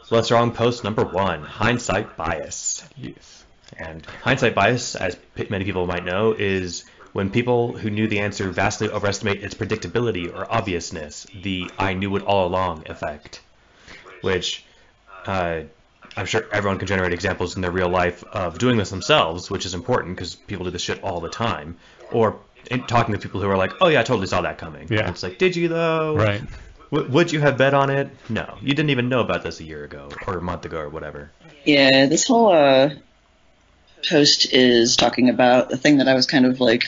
LessWrong post number 1, Hindsight Bias. Yes. And hindsight bias, as many people might know, is when people who knew the answer vastly overestimate its predictability or obviousness, the I knew it all along effect, which I'm sure everyone can generate examples in their real life of doing this themselves, which is important because people do this shit all the time, or talking to people who are like, oh yeah, I totally saw that coming. Yeah. And it's like, did you though? Right. Would you have bet on it? No. You didn't even know about this a year ago or a month ago or whatever. Yeah, this whole post is talking about the thing that I was kind of like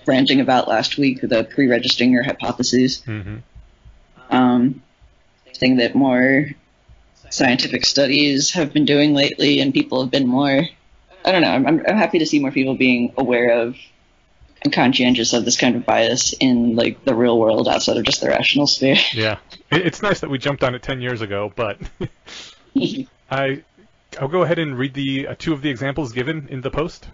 ranting about last week, the pre-registering your hypotheses. Thing that more scientific studies have been doing lately, and people have been more, I don't know, I'm happy to see more people being aware of and conscientious of this kind of bias in like the real world outside of just the rational sphere. Yeah. It's nice that we jumped on it 10 years ago, but I'll go ahead and read the 2 of the examples given in the post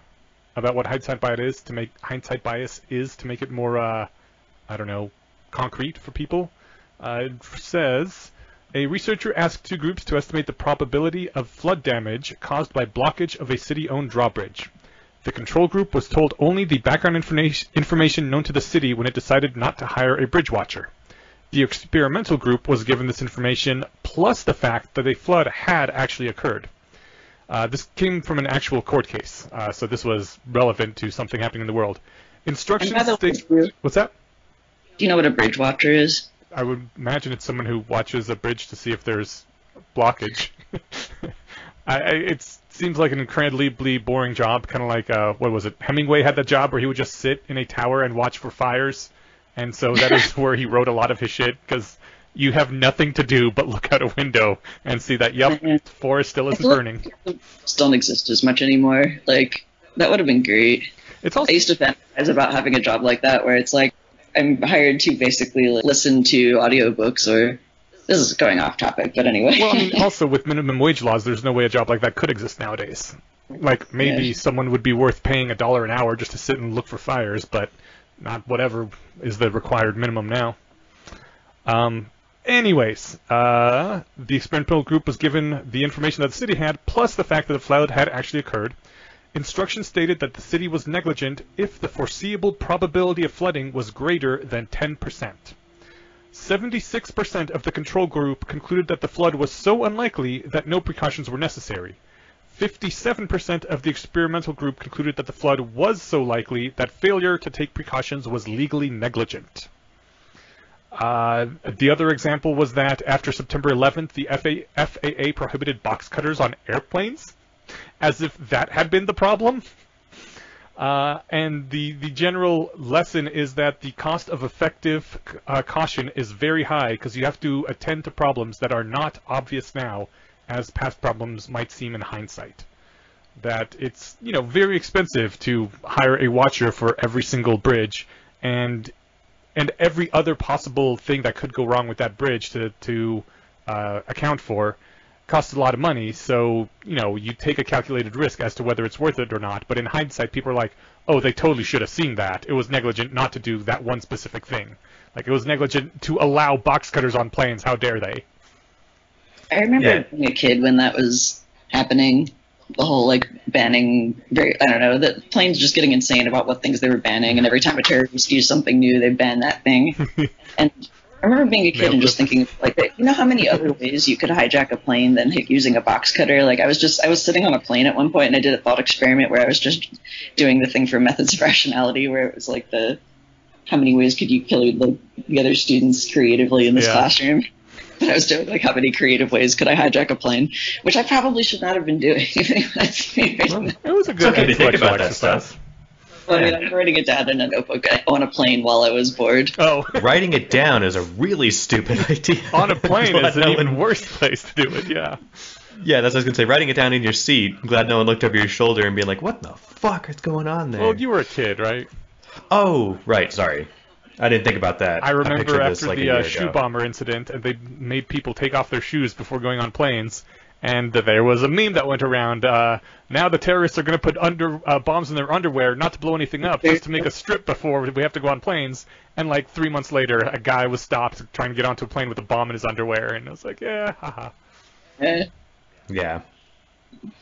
about what hindsight bias is to make it more, I don't know, concrete for people. It says, a researcher asked 2 groups to estimate the probability of flood damage caused by blockage of a city-owned drawbridge. The control group was told only the background information known to the city when it decided not to hire a bridge watcher. The experimental group was given this information plus the fact that a flood had actually occurred. This came from an actual court case, so this was relevant to something happening in the world. Instructions state... What's that? Do you know what a bridge watcher is? I would imagine it's someone who watches a bridge to see if there's blockage. It seems like an incredibly boring job, kind of like, what was it? Hemingway had that job where he would just sit in a tower and watch for fires, and so that is where he wrote a lot of his shit, because you have nothing to do but look out a window and see that, yep, the forest still isn't burning. Don't exist as much anymore. Like, that would have been great. It's also... I used to fantasize about having a job like that, where it's like, I'm hired to basically listen to audiobooks, or this is going off topic, but anyway. Well, I mean, also with minimum wage laws, there's no way a job like that could exist nowadays. Like, maybe someone would be worth paying $1 an hour just to sit and look for fires, but not whatever is the required minimum now. Anyways, the experimental group was given the information that the city had, plus the fact that the flood had actually occurred. Instructions stated that the city was negligent if the foreseeable probability of flooding was greater than 10%. 76% of the control group concluded that the flood was so unlikely that no precautions were necessary. 57% of the experimental group concluded that the flood was so likely that failure to take precautions was legally negligent. The other example was that after September 11th, the FAA prohibited box cutters on airplanes, as if that had been the problem. And the general lesson is that the cost of effective caution is very high, because you have to attend to problems that are not obvious now, as past problems might seem in hindsight. That it's, very expensive to hire a watcher for every single bridge, and every other possible thing that could go wrong with that bridge to account for costs a lot of money. So, you take a calculated risk as to whether it's worth it or not. But in hindsight, people are like, oh, they totally should have seen that. It was negligent not to do that one specific thing. Like, it was negligent to allow box cutters on planes. How dare they? I remember being a kid when that was happening. The whole, banning, the planes just getting insane about what things they were banning, and every time a terrorist used something new, they'd ban that thing. And I remember being a kid and just thinking, how many other ways you could hijack a plane than using a box cutter? I was sitting on a plane at one point, and I did a thought experiment where I was just doing the thing for methods of rationality, where it was how many ways could you kill the other students creatively in this classroom? I was doing how many creative ways could I hijack a plane, which I probably should not have been doing. It was a good intellectual exercise. Well, I mean, I'm writing it down in a notebook on a plane while I was bored. Oh, writing it down is a really stupid idea. On a plane is an even worse place to do it. Yeah. Yeah, that's what I was gonna say. Writing it down in your seat. I'm glad no one looked over your shoulder and being like, "What the fuck is going on there?" Well, you were a kid, right? Oh, right. Sorry. I didn't think about that. I remember after the shoe bomber incident, and they made people take off their shoes before going on planes, and there was a meme that went around, now the terrorists are going to put bombs in their underwear, not to blow anything up, just to make a strip before we have to go on planes, and 3 months later, a guy was stopped trying to get onto a plane with a bomb in his underwear, and I was like, yeah, haha. Yeah.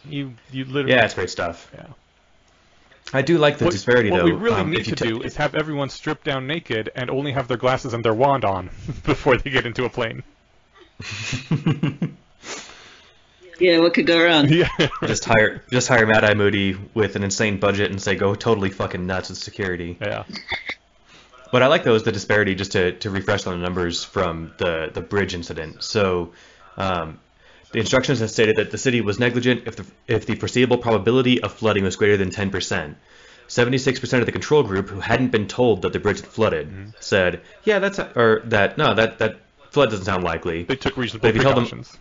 You literally. Yeah, it's great stuff. Yeah. I do like the disparity, what though. we really need if you to do is have everyone stripped down naked and only have their glasses and their wand on before they get into a plane. Yeah, what could go wrong? Yeah. just hire Mad Eye Moody with an insane budget and say go totally fucking nuts with security. Yeah. What I like, though, is the disparity, just to refresh on the numbers from the bridge incident. So the instructions have stated that the city was negligent if the foreseeable probability of flooding was greater than 10%. 76% of the control group, who hadn't been told that the bridge had flooded, said, yeah, that flood doesn't sound likely. They took reasonable precautions.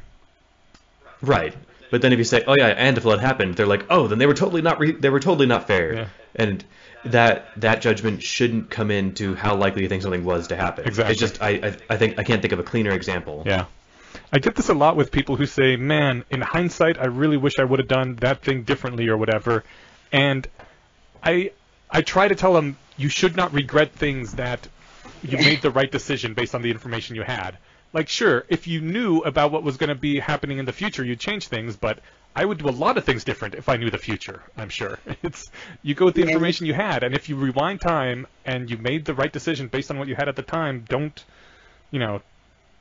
Right. But then if you say, oh yeah, and the flood happened, they're like, oh, then they were totally not fair. Yeah. And that judgment shouldn't come into how likely you think something was to happen. Exactly. It's just I can't think of a cleaner example. Yeah. I get this a lot with people who say, man, in hindsight, I really wish I would have done that thing differently or whatever. And I try to tell them, you should not regret things that you made the right decision based on the information you had. Like, sure, if you knew about what was going to be happening in the future, you'd change things, but I would do a lot of things different if I knew the future, I'm sure. You go with the information you had, and if you rewind time and you made the right decision based on what you had at the time, don't,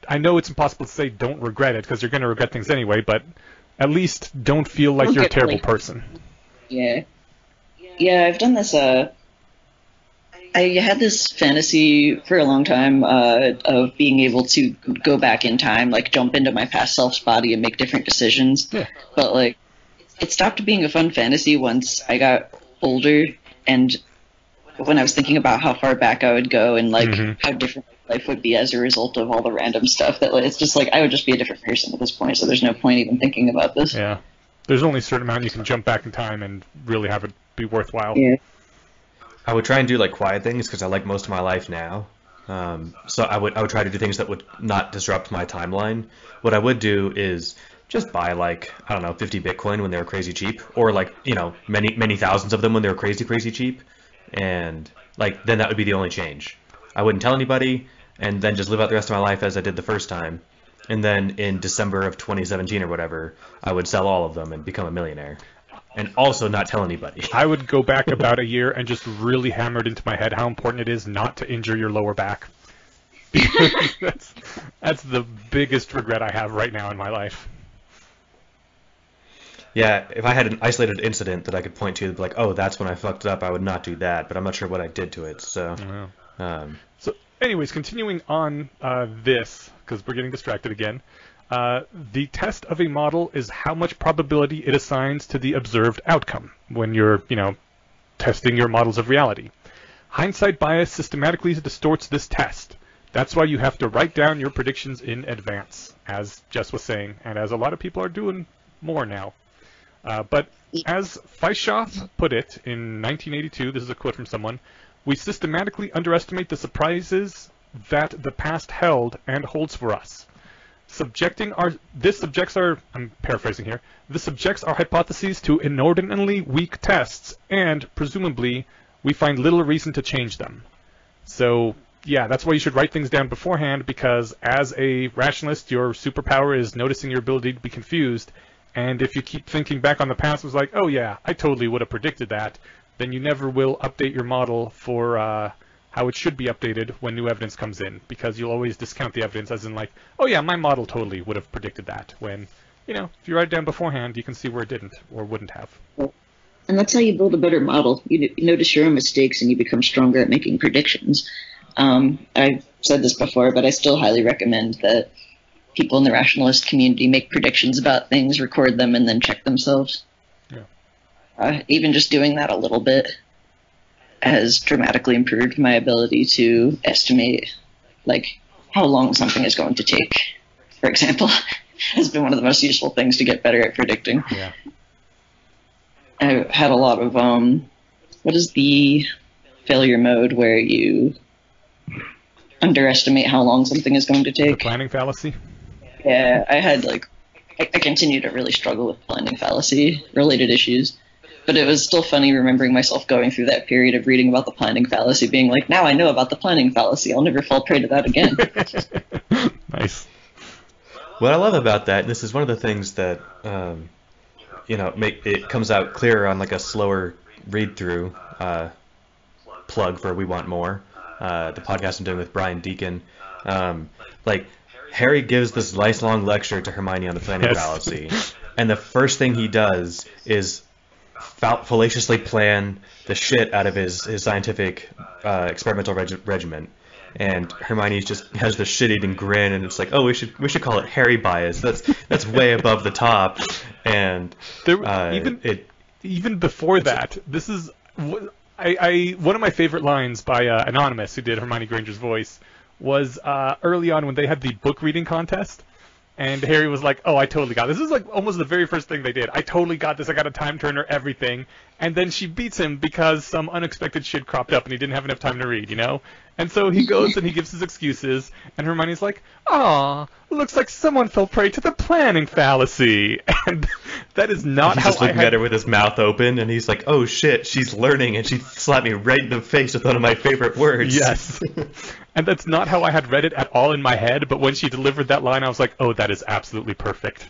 I know it's impossible to say don't regret it, because you're going to regret things anyway, but at least don't feel like you're a terrible person. Yeah. Yeah, I've done this, I had this fantasy for a long time of being able to go back in time, like jump into my past self's body and make different decisions. Yeah. But like, it stopped being a fun fantasy once I got older, and when I was thinking about how far back I would go and like how different life would be as a result of all the random stuff. That like, it's just like I would just be a different person at this point. So there's no point even thinking about this. Yeah. There's only a certain amount you can jump back in time and really have it be worthwhile. Yeah. I would try and do like quiet things because I like most of my life now. So I would try to do things that would not disrupt my timeline. What I would do is just buy like, I don't know, 50 Bitcoin when they were crazy cheap, or like, many thousands of them when they were crazy cheap. And like, then that would be the only change. I wouldn't tell anybody, and then just live out the rest of my life as I did the first time. And then in December of 2017 or whatever, I would sell all of them and become a millionaire. And also not tell anybody. I would go back about a year and just really hammer it into my head how important it is not to injure your lower back. That's the biggest regret I have right now in my life. Yeah, if I had an isolated incident that I could point to, like, oh, that's when I fucked up, I would not do that, but I'm not sure what I did to it, so... So, anyways, continuing on this, because we're getting distracted again, the test of a model is how much probability it assigns to the observed outcome when you're, testing your models of reality. Hindsight bias systematically distorts this test. That's why you have to write down your predictions in advance, as Jess was saying, and as a lot of people are doing more now. But as Feischoff put it in 1982, this is a quote from someone, we systematically underestimate the surprises that the past held and holds for us. This subjects our hypotheses to inordinately weak tests, and presumably we find little reason to change them. So yeah, that's why you should write things down beforehand, because as a rationalist, your superpower is noticing your ability to be confused. And if you keep thinking back on the past, it was like, oh yeah, I totally would have predicted that, then you never will update your model for how it should be updated when new evidence comes in, because you'll always discount the evidence as in like, oh yeah, my model totally would have predicted that, when, if you write it down beforehand, you can see where it didn't or wouldn't have. And that's how you build a better model. You notice your own mistakes and you become stronger at making predictions. I've said this before, but I still highly recommend that people in the rationalist community make predictions about things, record them, and then check themselves. Yeah. Even just doing that a little bit has dramatically improved my ability to estimate, like, how long something is going to take, for example. Has been one of the most useful things to get better at predicting. Yeah. I had a lot of, what is the failure mode where you underestimate how long something is going to take? The planning fallacy? Yeah, I had, I continue to really struggle with planning fallacy-related issues. But it was still funny remembering myself going through that period of reading about the planning fallacy, being like, now I know about the planning fallacy. I'll never fall prey to that again. Nice. What I love about that, and this is one of the things that make it comes out clearer on like a slower read through. Plug for We Want More, the podcast I'm doing with Brian Deacon. Like Harry gives this nice long lecture to Hermione on the planning fallacy, and the first thing he does is fallaciously plan the shit out of his scientific experimental regimen. And Hermione just has the shit-eating grin, and it's like, oh, we should call it Harry bias. That's way above the top. And even before that, this is one of my favorite lines by Anonymous, who did Hermione Granger's voice, was early on when they had the book reading contest. And Harry was like, oh, I totally got this. This is like almost the very first thing they did. I totally got this. I got a time turner, everything. And then she beats him because some unexpected shit cropped up and he didn't have enough time to read, you know? And so he goes and he gives his excuses. And Hermione's like, aw, looks like someone fell prey to the planning fallacy. And that is not he's how just looking at her with his mouth open. And he's like, oh, shit, she's learning. And she slapped me right in the face with one of my favorite words. Yes. And that's not how I had read it at all in my head, but when she delivered that line, I was like, oh, that is absolutely perfect.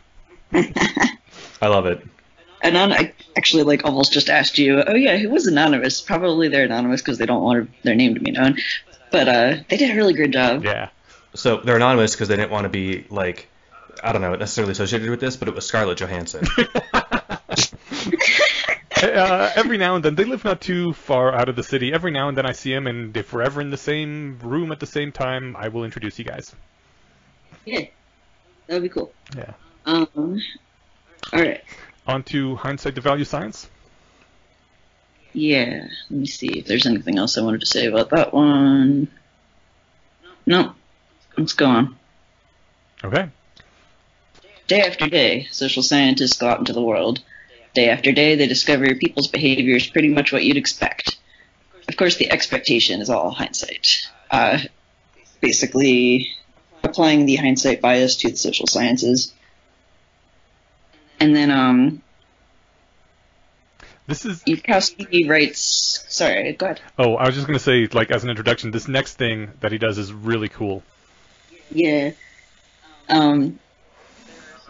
I love it. I actually like almost just asked you, oh yeah, who was Anonymous? Probably they're anonymous because they don't want their name to be known. But they did a really good job. Yeah. So they're anonymous because they didn't want to be, like, I don't know, necessarily associated with this, but it was Scarlett Johansson. Every now and then, they live not too far out of the city. Every now and then I see them, and if we're ever in the same room at the same time, I will introduce you guys. Yeah, that would be cool. Yeah. All right. On to Hindsight Devalues Science. Yeah, let me see if there's anything else I wanted to say about that one. No, let's go on. Okay. Day after day, social scientists go out into the world. Day after day, they discover people's behavior is pretty much what you'd expect. Of course, the expectation is all hindsight. Basically, applying the hindsight bias to the social sciences. And then, This is... Yudkowsky writes... Sorry, go ahead. Oh, I was just going to say, like, as an introduction, this next thing that he does is really cool. Yeah.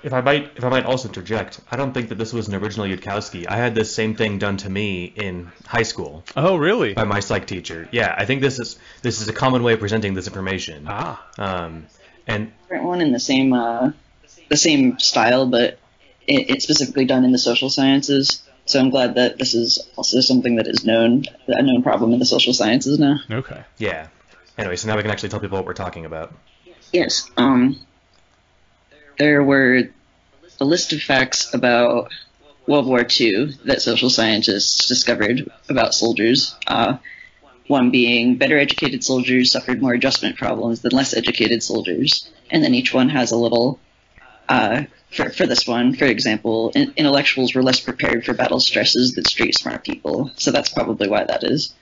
If I might also interject, I don't think that this was an original Yudkowsky. I had this same thing done to me in high school. Oh, really? By my psych teacher. Yeah, I think this is a common way of presenting this information. And Different one in the same style, but it's specifically done in the social sciences. So I'm glad that this is also something that is a known problem in the social sciences now. Okay. Yeah. Anyway, so now we can actually tell people what we're talking about. Yes. There were a list of facts about World War II that social scientists discovered about soldiers. One being better educated soldiers suffered more adjustment problems than less educated soldiers. And then each one has a little, for this one, for example, intellectuals were less prepared for battle stresses than street smart people. So that's probably why that is.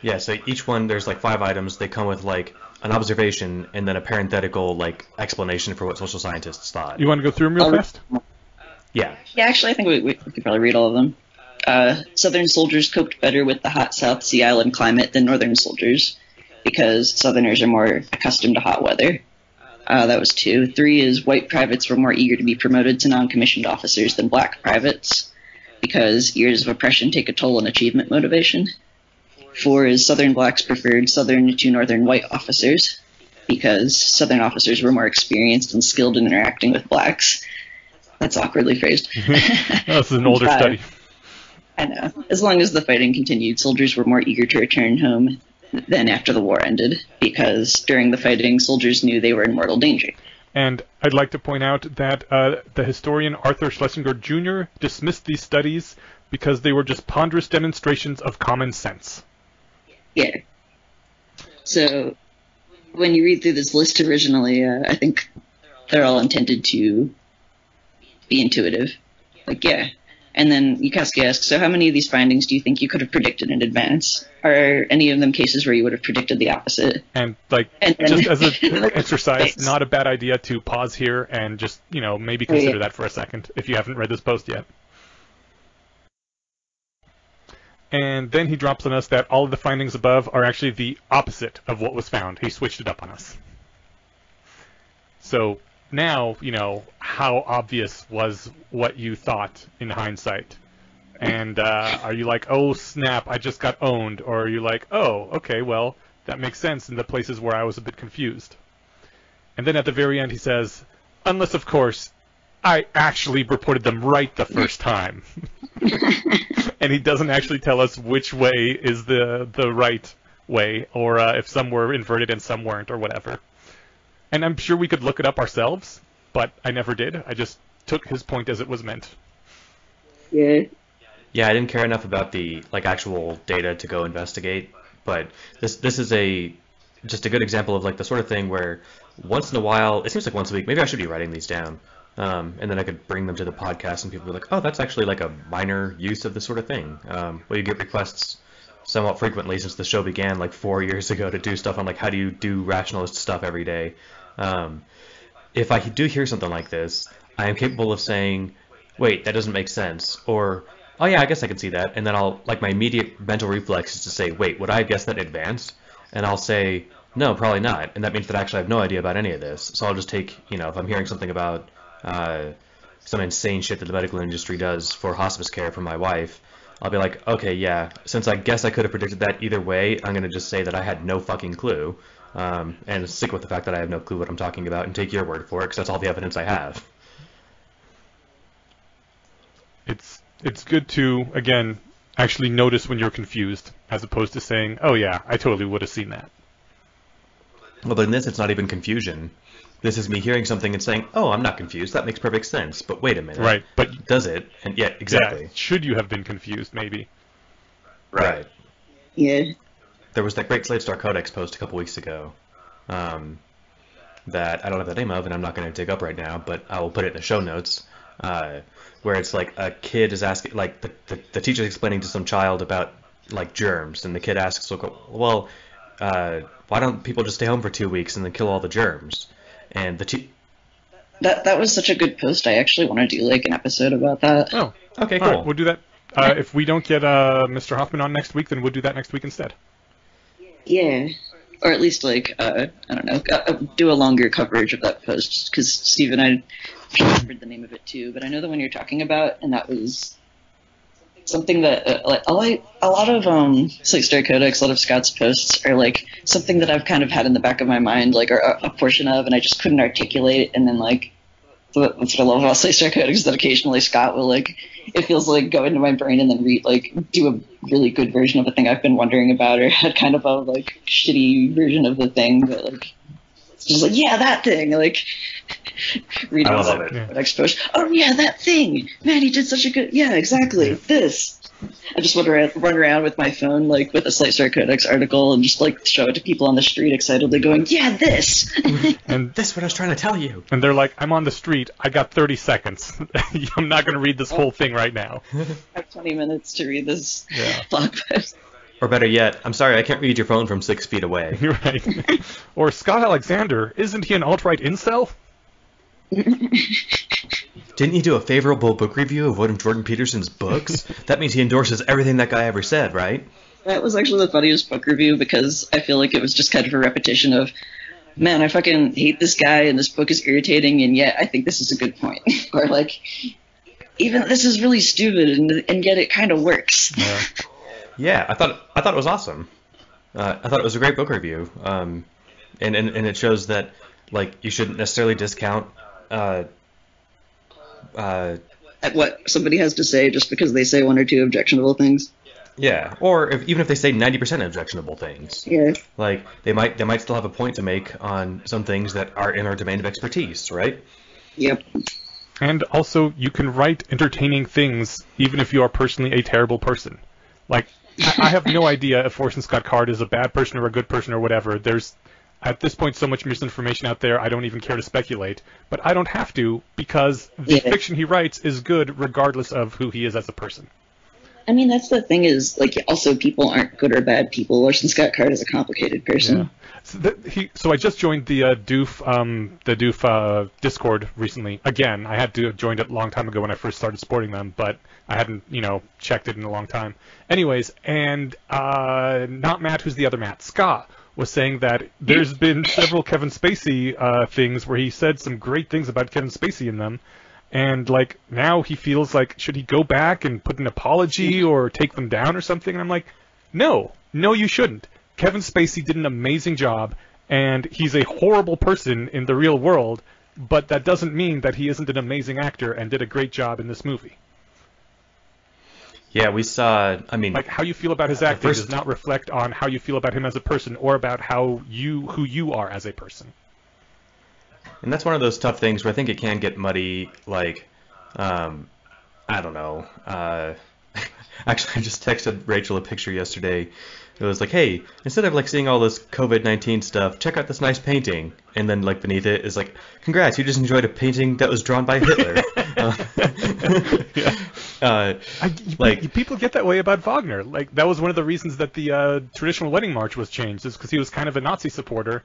Yeah, so each one, there's like 5 items. They come with like an observation and then a parenthetical like explanation for what social scientists thought. You want to go through them real fast? Yeah. Yeah, actually, I think we could probably read all of them. Southern soldiers coped better with the hot South Sea Island climate than Northern soldiers because Southerners are more accustomed to hot weather. That was 2. 3 is white privates were more eager to be promoted to non-commissioned officers than black privates because years of oppression take a toll on achievement motivation. 4 is Southern blacks preferred Southern to Northern white officers because Southern officers were more experienced and skilled in interacting with blacks. That's awkwardly phrased. This is an older study. I know. As long as the fighting continued, soldiers were more eager to return home than after the war ended because during the fighting, soldiers knew they were in mortal danger. And I'd like to point out that the historian Arthur Schlesinger Jr. dismissed these studies because they were just ponderous demonstrations of common sense. Yeah. So when you read through this list originally, I think they're all intended to be intuitive. Like, yeah. And then Yudkowsky asks, so how many of these findings do you think you could have predicted in advance? Are any of them cases where you would have predicted the opposite? And, just as an exercise, not a bad idea to pause here and just, maybe consider that for a second if you haven't read this post yet. And then he drops on us that all of the findings above are actually the opposite of what was found. He switched it up on us. So now, how obvious was what you thought in hindsight? And are you like, oh snap, I just got owned? Or are you like, oh, okay, well, that makes sense in the places where I was a bit confused. And then at the very end he says, unless, of course, I actually reported them right the first time. And he doesn't actually tell us which way is the right way, or if some were inverted and some weren't, or whatever. And I'm sure we could look it up ourselves, but I never did. I just took his point as it was meant. Yeah. Yeah, I didn't care enough about the actual data to go investigate, but this is just a good example of the sort of thing where once in a while, it seems like once a week, maybe I should be writing these down, and then I could bring them to the podcast and people be like, oh, that's actually a minor use of this sort of thing. Well, you get requests somewhat frequently since the show began 4 years ago to do stuff on how do you do rationalist stuff every day. If I do hear something like this, I am capable of saying, wait, that doesn't make sense, or oh yeah, I guess I can see that, and then I'll my immediate mental reflex is to say, wait, would I have guessed that in advance? And I'll say, no, probably not, and that means that I actually have no idea about any of this. So I'll just take, if I'm hearing something about some insane shit that the medical industry does for hospice care for my wife, I'll be like, okay, yeah, since I guess I could have predicted that either way, I'm going to just say that I had no fucking clue, and stick with the fact that I have no clue what I'm talking about and take your word for it, because that's all the evidence I have. It's good to, again, actually notice when you're confused, as opposed to saying, oh yeah, I totally would have seen that. Well, but in this, it's not even confusion. This is me hearing something and saying, oh, I'm not confused. That makes perfect sense. But wait a minute. Right, but does it? And yeah, exactly. Yeah, should you have been confused, maybe? Right. Yeah. There was that great Slate Star Codex post a couple weeks ago that I don't have the name of, and I'm not going to dig up right now, but I will put it in the show notes, where it's a kid is asking, the teacher's explaining to some child about, germs, and the kid asks, well, why don't people just stay home for 2 weeks and then kill all the germs? And That was such a good post. I actually want to do an episode about that. Oh, okay, cool. Right, we'll do that. If we don't get Mr. Hoffman on next week, then we'll do that next week instead. Yeah. Or at least, I don't know, do a longer coverage of that post, because Steve and I remembered the name of it too, but I know the one you're talking about, and that was something that, a lot of Slate Star Codex, a lot of Scott's posts are, something that I've kind of had in the back of my mind, or a portion of, and I just couldn't articulate, and then, that's what I love about Slate Star Codex, is that occasionally Scott will, it feels go into my brain and then do a really good version of the thing I've been wondering about, or had kind of a shitty version of the thing, but it's just yeah, that thing, reading I love it. Codex post. Oh yeah, that thing, man, he did such a good, yeah, exactly, this. I just run around with my phone, with a Slate Star Codex article, and just show it to people on the street, excitedly going, yeah, this. And this is what I was trying to tell you. And they're like, I'm on the street. I got 30 seconds. I'm not going to read this whole thing right now. I have 20 minutes to read this blog post. Or better yet, I'm sorry, I can't read your phone from 6 feet away. You're right. Or Scott Alexander, isn't he an alt-right incel? Didn't he do a favorable book review of one of Jordan Peterson's books? That means he endorses everything that guy ever said, right? That was actually the funniest book review, because I feel like it was just kind of a repetition of, man, I fucking hate this guy and this book is irritating, and yet I think this is a good point. Or even this is really stupid, and yet it kind of works. Yeah, I thought it was awesome. I thought it was a great book review, and it shows that you shouldn't necessarily discount at what somebody has to say just because they say one or two objectionable things. Yeah, or even if they say 90% objectionable things. Yeah. They might still have a point to make on some things that are in our domain of expertise, right? Yep. And also, you can write entertaining things even if you are personally a terrible person. I have no idea if Orson Scott Card is a bad person or a good person or whatever. There's, at this point, so much misinformation out there, I don't even care to speculate. But I don't have to, because the fiction he writes is good regardless of who he is as a person. I mean, that's the thing is, also people aren't good or bad people. Orson Scott Card is a complicated person. Yeah. So I just joined the Doof Discord recently. Again, I had to joined it a long time ago when I first started supporting them, but I hadn't, checked it in a long time. Anyways, and not Matt, who's the other Matt? Scott was saying that there's been several Kevin Spacey things where he said some great things about Kevin Spacey in them, and like now he feels like should he go back and put an apology or take them down or something? And I'm like, no, you shouldn't. Kevin Spacey did an amazing job, and he's a horrible person in the real world, but that doesn't mean that he isn't an amazing actor and did a great job in this movie. Yeah, we saw, I mean... Like, how you feel about his acting does not reflect on how you feel about him as a person or about who you are as a person. And that's one of those tough things where I think it can get muddy, like, I don't know. Actually, I just texted Rachel a picture yesterday. It was like, hey, instead of like seeing all this COVID-19 stuff, check out this nice painting. And then like beneath it is like, congrats, you just enjoyed a painting that was drawn by Hitler. People get that way about Wagner. Like that was one of the reasons that the traditional wedding march was changed, is because he was kind of a Nazi supporter.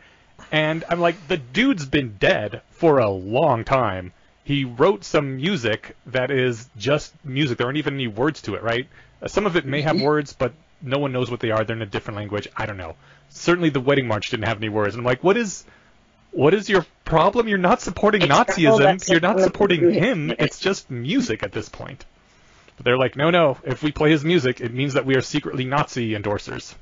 And I'm like, the dude's been dead for a long time. He wrote some music that is just music. There aren't even any words to it, right? Some of it may have words, but no one knows what they are. They're in a different language. I don't know. Certainly the wedding march didn't have any words. And I'm like, what is your problem? You're not supporting Nazism. You're not supporting him. It's just music at this point. But they're like, no. If we play his music, it means that we are secretly Nazi endorsers.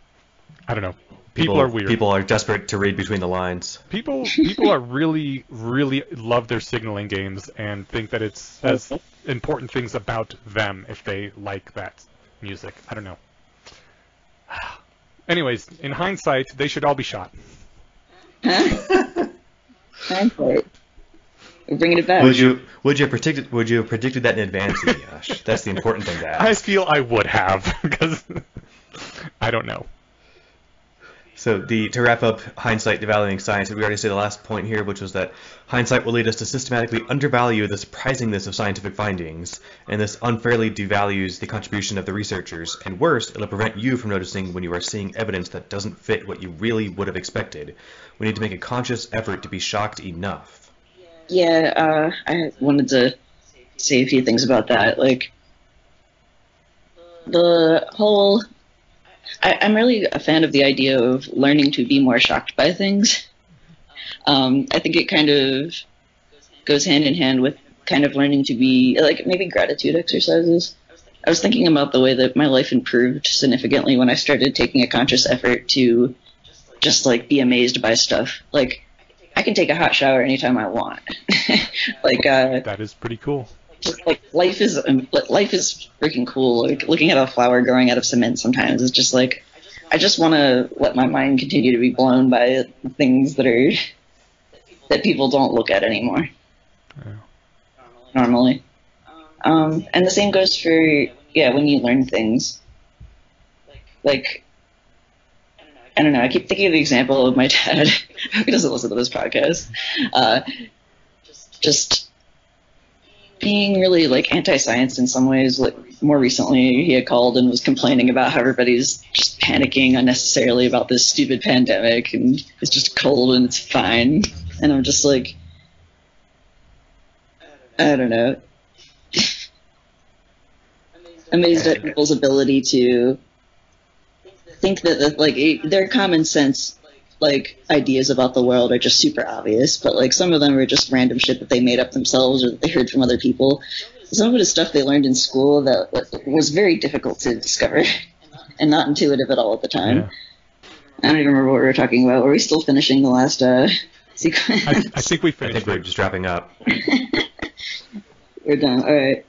I don't know. People are weird. People are desperate to read between the lines. People are really, really love their signaling games and think that it says important things about them if they like that music. I don't know. Anyways, in hindsight, they should all be shot. Hindsight. We're bringing it back. Would you have predicted that in advance, Yash? That's the important thing to ask. I feel I would have, because I don't know. So to wrap up hindsight devaluing science, we already said the last point here, which was that hindsight will lead us to systematically undervalue the surprisingness of scientific findings, and this unfairly devalues the contribution of the researchers, and worse, it'll prevent you from noticing when you are seeing evidence that doesn't fit what you really would have expected. We need to make a conscious effort to be shocked enough. Yeah, I wanted to say a few things about that. Like, the whole... I'm really a fan of the idea of learning to be more shocked by things. I think it kind of goes hand in hand with kind of learning to be, like, maybe gratitude exercises. I was thinking about the way that my life improved significantly when I started taking a conscious effort to just, like, be amazed by stuff. Like, I can take a hot shower anytime I want. That is pretty cool. Just like life is freaking cool. Like looking at a flower growing out of cement sometimes is just like, I just want to let my mind continue to be blown by things that people don't look at anymore. Yeah. Normally. And the same goes for when you learn things. Like, I don't know. I keep thinking of the example of my dad. He doesn't listen to this podcast. Just being really like anti-science in some ways. Like more recently, he had called and was complaining about how everybody's just panicking unnecessarily about this stupid pandemic, and it's just cold and it's fine. And I'm just like, I don't know. Amazed at people's ability to think that like their common sense like ideas about the world are just super obvious, but like some of them are just random shit that they made up themselves or that they heard from other people. Some of it is stuff they learned in school that was very difficult to discover and not intuitive at all at the time. Yeah. I don't even remember what we were talking about. Were we still finishing the last sequence? I think we finished. I think we're just wrapping up. We're done. All right.